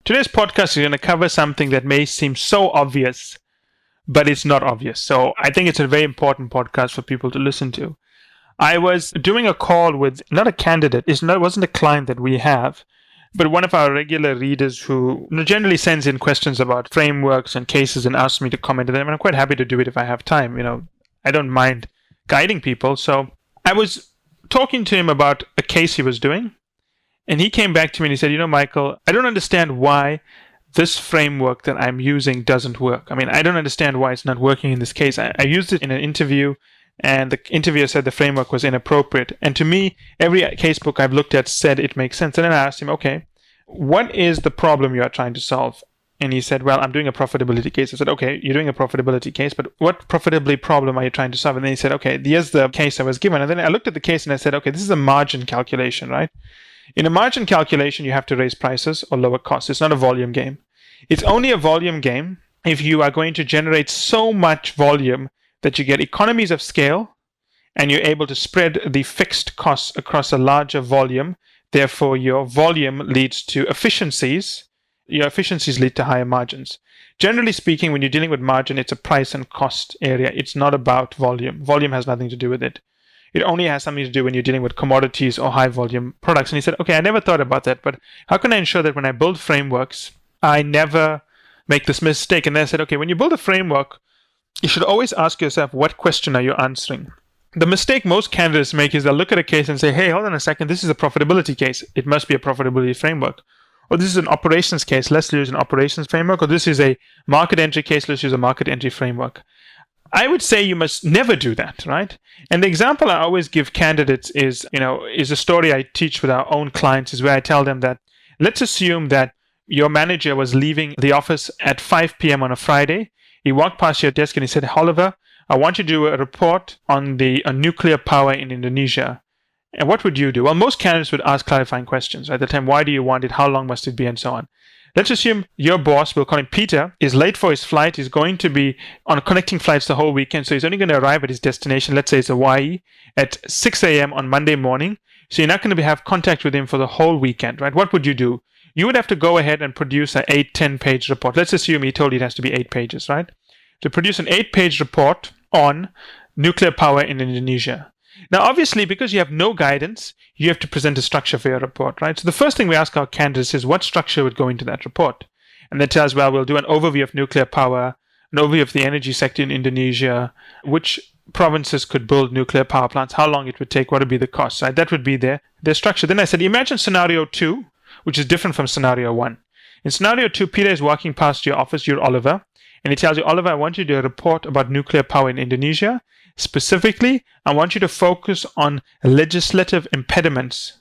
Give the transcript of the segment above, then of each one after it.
Today's podcast is going to cover something that may seem so obvious, but it's not obvious. So I think it's a very important podcast for people to listen to. I was doing a call with not a candidate, it wasn't a client that we have, but one of our regular readers who generally sends in questions about frameworks and cases and asks me to comment on them. And I'm quite happy to do it if I have time. I don't mind guiding people. So I was talking to him about a case he was doing. And he came back to me and he said, Michael, I don't understand why this framework that I'm using doesn't work. I don't understand why it's not working in this case. I used it in an interview and the interviewer said the framework was inappropriate. And to me, every casebook I've looked at said it makes sense. And then I asked him, okay, what is the problem you are trying to solve? And he said, well, I'm doing a profitability case. I said, okay, you're doing a profitability case, but what profitability problem are you trying to solve? And then he said, okay, here's the case I was given. And then I looked at the case and I said, okay, this is a margin calculation, right? In a margin calculation, you have to raise prices or lower costs. It's not a volume game. It's only a volume game if you are going to generate so much volume that you get economies of scale and you're able to spread the fixed costs across a larger volume. Therefore, your volume leads to efficiencies. Your efficiencies lead to higher margins. Generally speaking, when you're dealing with margin, it's a price and cost area. It's not about volume. Volume has nothing to do with it. It only has something to do when you're dealing with commodities or high volume products. And he said, okay, I never thought about that, but how can I ensure that when I build frameworks, I never make this mistake? And then I said, okay, when you build a framework, you should always ask yourself, what question are you answering? The mistake most candidates make is they'll look at a case and say, hey, hold on a second, this is a profitability case. It must be a profitability framework. Or this is an operations case, let's use an operations framework. Or this is a market entry case, let's use a market entry framework. I would say you must never do that, right? And the example I always give candidates is a story I teach with our own clients, is where I tell them that, let's assume that your manager was leaving the office at 5 p.m. on a Friday. He walked past your desk and he said, Oliver, I want you to do a report on nuclear power in Indonesia. And what would you do? Well, most candidates would ask clarifying questions at the time. Why do you want it? How long must it be? And so on. Let's assume your boss, we'll call him Peter, is late for his flight. He's going to be on connecting flights the whole weekend. So he's only going to arrive at his destination, let's say it's Hawaii, at 6 a.m. on Monday morning. So you're not going to have contact with him for the whole weekend, right? What would you do? You would have to go ahead and produce an 8-10 page report. Let's assume he told you it has to be 8 pages, right? To produce an 8-page report on nuclear power in Indonesia. Now, obviously, because you have no guidance, you have to present a structure for your report, right? So the first thing we ask our candidates is what structure would go into that report? And that tells, well, we'll do an overview of nuclear power, an overview of the energy sector in Indonesia, which provinces could build nuclear power plants, how long it would take, what would be the cost, right? That would be their structure. Then I said, imagine scenario 2, which is different from scenario 1. In scenario 2, Peter is walking past your office, you're Oliver, and he tells you, Oliver, I want you to do a report about nuclear power in Indonesia. Specifically, I want you to focus on legislative impediments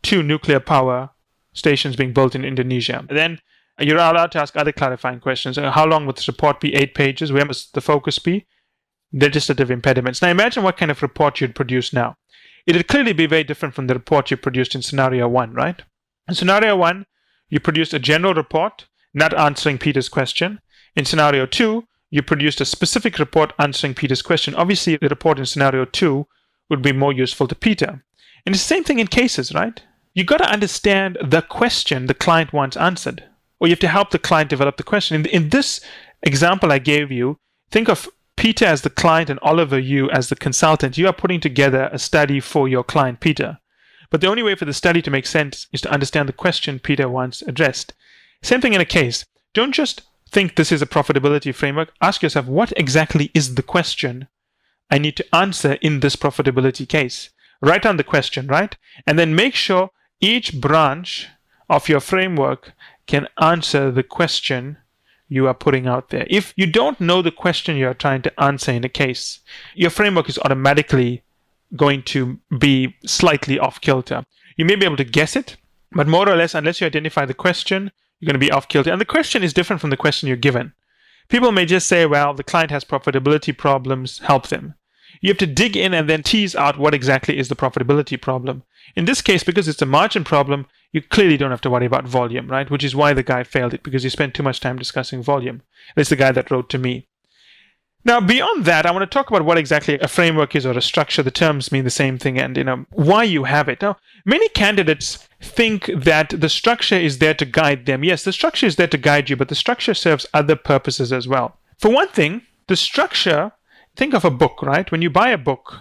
to nuclear power stations being built in Indonesia. And then you're allowed to ask other clarifying questions. How long would this report be? 8 pages. Where must the focus be? Legislative impediments. Now imagine what kind of report you'd produce now. It would clearly be very different from the report you produced in scenario 1, right? In scenario 1, you produced a general report, not answering Peter's question. In scenario 2, you produced a specific report answering Peter's question. Obviously, the report in scenario 2 would be more useful to Peter. And it's the same thing in cases, right? You got to understand the question the client wants answered. Or you have to help the client develop the question. In this example I gave you, think of Peter as the client and Oliver, you as the consultant. You are putting together a study for your client, Peter. But the only way for the study to make sense is to understand the question Peter wants addressed. Same thing in a case. Don't just think this is a profitability framework. Ask yourself, what exactly is the question I need to answer in this profitability case? Write down the question, right? And then make sure each branch of your framework can answer the question you are putting out there. If you don't know the question you're trying to answer in a case, your framework is automatically going to be slightly off kilter. You may be able to guess it, but more or less, unless you identify the question, you're going to be off kilter. And the question is different from the question you're given. People may just say, well, the client has profitability problems, help them. You have to dig in and then tease out what exactly is the profitability problem. In this case, because it's a margin problem, you clearly don't have to worry about volume, right? Which is why the guy failed it, because he spent too much time discussing volume. That's the guy that wrote to me. Now, beyond that, I want to talk about what exactly a framework is or a structure. The terms mean the same thing, and why you have it. Now, many candidates think that the structure is there to guide them. Yes, the structure is there to guide you, but the structure serves other purposes as well. For one thing, the structure, think of a book, right? When you buy a book,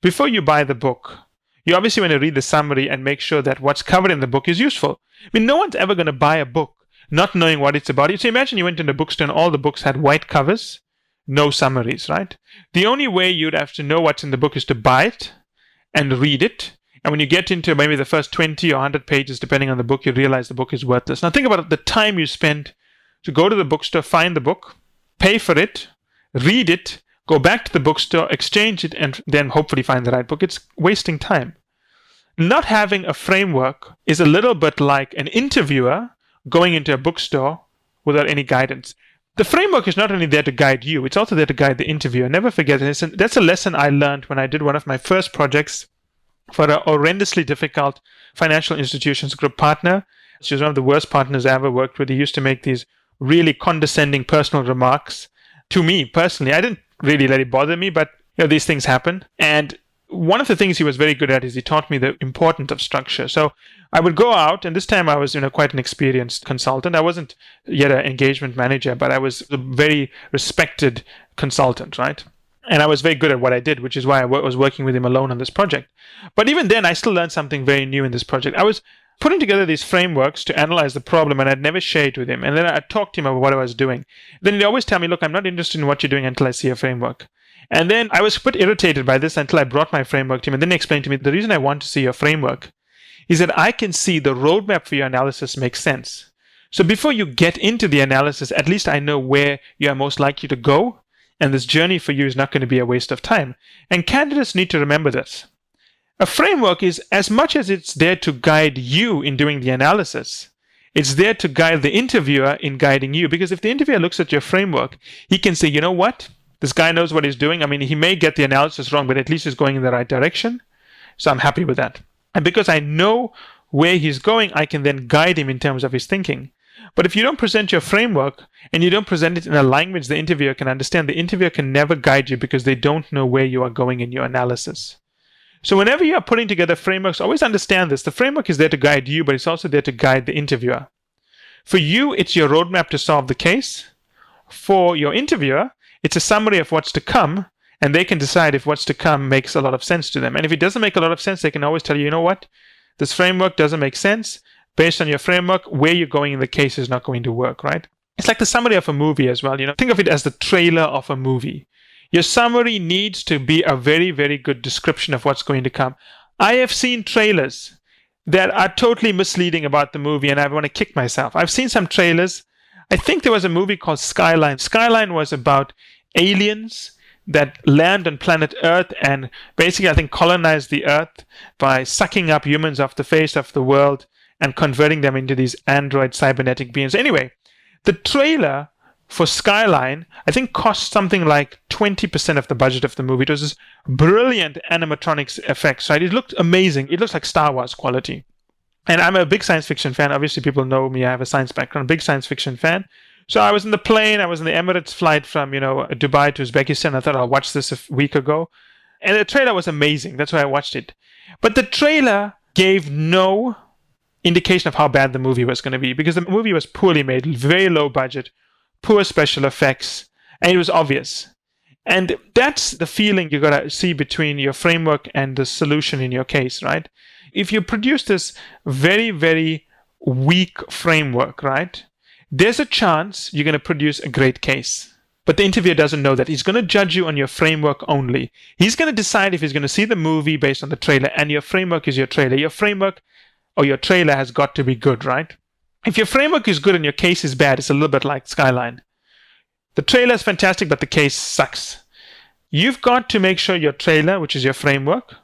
before you buy the book, you obviously want to read the summary and make sure that what's covered in the book is useful. I mean, no one's ever going to buy a book not knowing what it's about. So imagine you went into a bookstore and all the books had white covers, no summaries, right? The only way you'd have to know what's in the book is to buy it and read it. And when you get into maybe the first 20 or 100 pages, depending on the book, you realize the book is worthless. Now think about the time you spend to go to the bookstore, find the book, pay for it, read it, go back to the bookstore, exchange it, and then hopefully find the right book. It's wasting time. Not having a framework is a little bit like an interviewer going into a bookstore without any guidance. The framework is not only there to guide you, it's also there to guide the interviewer. Never forget this. And that's a lesson I learned when I did one of my first projects for a horrendously difficult financial institutions group partner. She was one of the worst partners I ever worked with. He used to make these really condescending personal remarks to me personally. I didn't really let it bother me, but these things happen. And one of the things he was very good at is he taught me the importance of structure. So I would go out, and this time I was quite an experienced consultant. I wasn't yet an engagement manager, but I was a very respected consultant, right? And I was very good at what I did, which is why I was working with him alone on this project. But even then, I still learned something very new in this project. I was putting together these frameworks to analyze the problem, and I'd never share it with him. And then I talked to him about what I was doing. Then he'd always tell me, look, I'm not interested in what you're doing until I see a framework. And then I was a bit irritated by this until I brought my framework to him. And then he explained to me, the reason I want to see your framework is that I can see the roadmap for your analysis makes sense. So before you get into the analysis, at least I know where you are most likely to go. And this journey for you is not going to be a waste of time. And candidates need to remember this. A framework is, as much as it's there to guide you in doing the analysis, it's there to guide the interviewer in guiding you. Because if the interviewer looks at your framework, he can say, you know what? This guy knows what he's doing. I mean, he may get the analysis wrong, but at least he's going in the right direction. So I'm happy with that. And because I know where he's going, I can then guide him in terms of his thinking. But if you don't present your framework and you don't present it in a language the interviewer can understand, the interviewer can never guide you because they don't know where you are going in your analysis. So whenever you are putting together frameworks, always understand this. The framework is there to guide you, but it's also there to guide the interviewer. For you, it's your roadmap to solve the case. For your interviewer, it's a summary of what's to come, and they can decide if what's to come makes a lot of sense to them. And if it doesn't make a lot of sense, they can always tell you, you know what? This framework doesn't make sense. Based on your framework, where you're going in the case is not going to work, right? It's like the summary of a movie as well. Think of it as the trailer of a movie. Your summary needs to be a very, very good description of what's going to come. I have seen trailers that are totally misleading about the movie, and I want to kick myself. I've seen some trailers. I think there was a movie called Skyline. Skyline was about aliens that land on planet Earth and basically, I think, colonize the Earth by sucking up humans off the face of the world and converting them into these android cybernetic beings. Anyway, the trailer for Skyline, I think, cost something like 20% of the budget of the movie. It was this brilliant animatronics effects, right? It looked amazing. It looks like Star Wars quality. And I'm a big science fiction fan. Obviously, people know me. I have a science background. Big science fiction fan. So I was in the plane. I was in the Emirates flight from, Dubai to Uzbekistan. I thought I'll watch this a week ago. And the trailer was amazing. That's why I watched it. But the trailer gave no indication of how bad the movie was going to be because the movie was poorly made, very low budget, poor special effects, and it was obvious. And that's the feeling you got to see between your framework and the solution in your case, right? If you produce this very, very weak framework, right, there's a chance you're going to produce a great case. But the interviewer doesn't know that. He's going to judge you on your framework only. He's going to decide if he's going to see the movie based on the trailer, and your framework is your trailer. Your framework or your trailer has got to be good, right? If your framework is good and your case is bad, it's a little bit like Skyline. The trailer is fantastic, but the case sucks. You've got to make sure your trailer, which is your framework,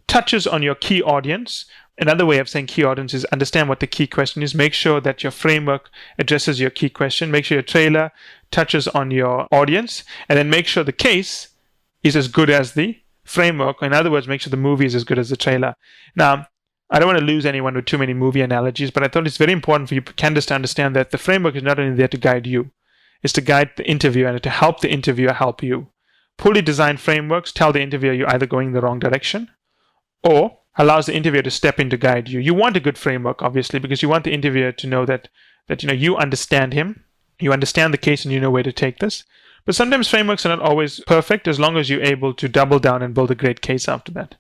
touches on your key audience. Another way of saying key audience is understand what the key question is. Make sure that your framework addresses your key question. Make sure your trailer touches on your audience. And then make sure the case is as good as the framework. In other words, make sure the movie is as good as the trailer. Now, I don't want to lose anyone with too many movie analogies, but I thought it's very important for you candidates to understand that the framework is not only there to guide you. is to guide the interviewer and to help the interviewer help you. Poorly designed frameworks tell the interviewer you're either going in the wrong direction or allows the interviewer to step in to guide you. You want a good framework, obviously, because you want the interviewer to know that you understand him, you understand the case, and you know where to take this. But sometimes frameworks are not always perfect as long as you're able to double down and build a great case after that.